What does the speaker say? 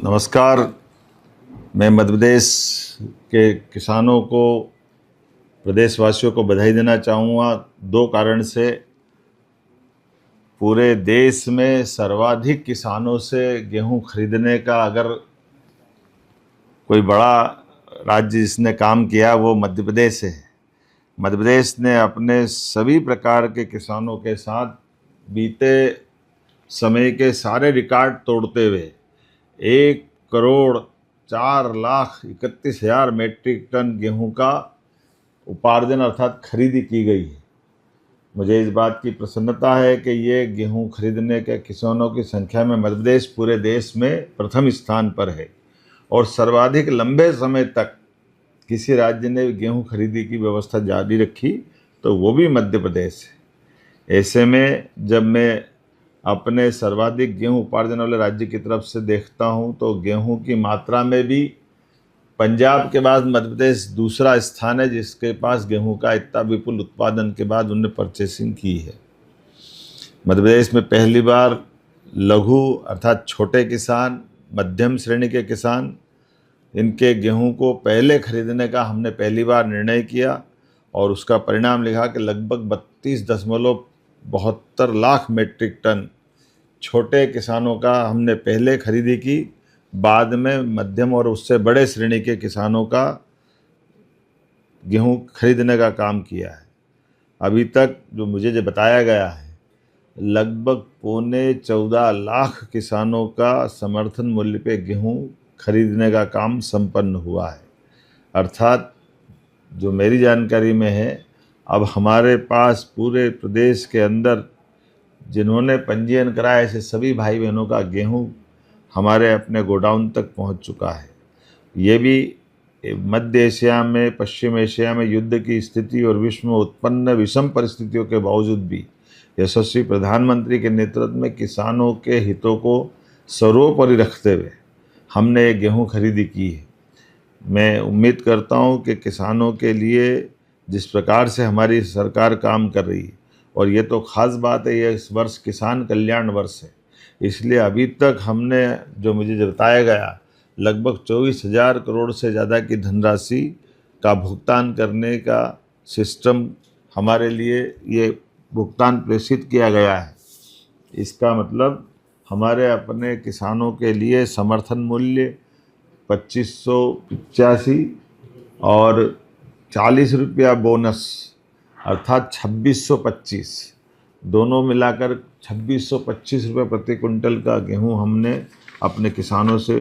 नमस्कार। मैं मध्य प्रदेश के किसानों को, प्रदेशवासियों को बधाई देना चाहूँगा दो कारण से। पूरे देश में सर्वाधिक किसानों से गेहूं खरीदने का अगर कोई बड़ा राज्य जिसने काम किया वो मध्य प्रदेश है। मध्य प्रदेश ने अपने सभी प्रकार के किसानों के साथ बीते समय के सारे रिकॉर्ड तोड़ते हुए 1,04,31,000 मैट्रिक टन गेहूं का उपार्जन अर्थात खरीदी की गई है। मुझे इस बात की प्रसन्नता है कि ये गेहूं खरीदने के किसानों की संख्या में मध्य प्रदेश पूरे देश में प्रथम स्थान पर है और सर्वाधिक लंबे समय तक किसी राज्य ने गेहूं खरीदी की व्यवस्था जारी रखी तो वो भी मध्य प्रदेश है। ऐसे में जब मैं अपने सर्वाधिक गेहूं उपार्जन वाले राज्य की तरफ से देखता हूं तो गेहूं की मात्रा में भी पंजाब के बाद मध्य प्रदेश दूसरा स्थान है, जिसके पास गेहूं का इतना विपुल उत्पादन के बाद उन्होंने परचेसिंग की है। मध्य प्रदेश में पहली बार लघु अर्थात छोटे किसान, मध्यम श्रेणी के किसान, इनके गेहूं को पहले खरीदने का हमने पहली बार निर्णय किया और उसका परिणाम लिखा कि लगभग 32.72 लाख मैट्रिक टन छोटे किसानों का हमने पहले खरीदी की, बाद में मध्यम और उससे बड़े श्रेणी के किसानों का गेहूं खरीदने का काम किया है। अभी तक जो मुझे बताया गया है, लगभग 14.25 लाख किसानों का समर्थन मूल्य पे गेहूं खरीदने का काम संपन्न हुआ है। अर्थात जो मेरी जानकारी में है, अब हमारे पास पूरे प्रदेश के अंदर जिन्होंने पंजीयन कराया ऐसे सभी भाई बहनों का गेहूं हमारे अपने गोडाउन तक पहुंच चुका है। ये भी मध्य एशिया में, पश्चिम एशिया में युद्ध की स्थिति और विश्व में उत्पन्न विषम परिस्थितियों के बावजूद भी यशस्वी प्रधानमंत्री के नेतृत्व में किसानों के हितों को सर्वोपरि रखते हुए हमने ये गेहूं खरीदी की है। मैं उम्मीद करता हूं कि किसानों के लिए जिस प्रकार से हमारी सरकार काम कर रही है, और ये तो ख़ास बात है, ये इस वर्ष किसान कल्याण वर्ष है, इसलिए अभी तक हमने जो मुझे बताया गया लगभग 24,000 करोड़ से ज़्यादा की धनराशि का भुगतान करने का सिस्टम हमारे लिए ये भुगतान प्रेषित किया गया है। इसका मतलब हमारे अपने किसानों के लिए समर्थन मूल्य 2585 और 40 रुपया बोनस अर्थात 2625, दोनों मिलाकर 2625 रुपये प्रति कुंटल का गेहूं हमने अपने किसानों से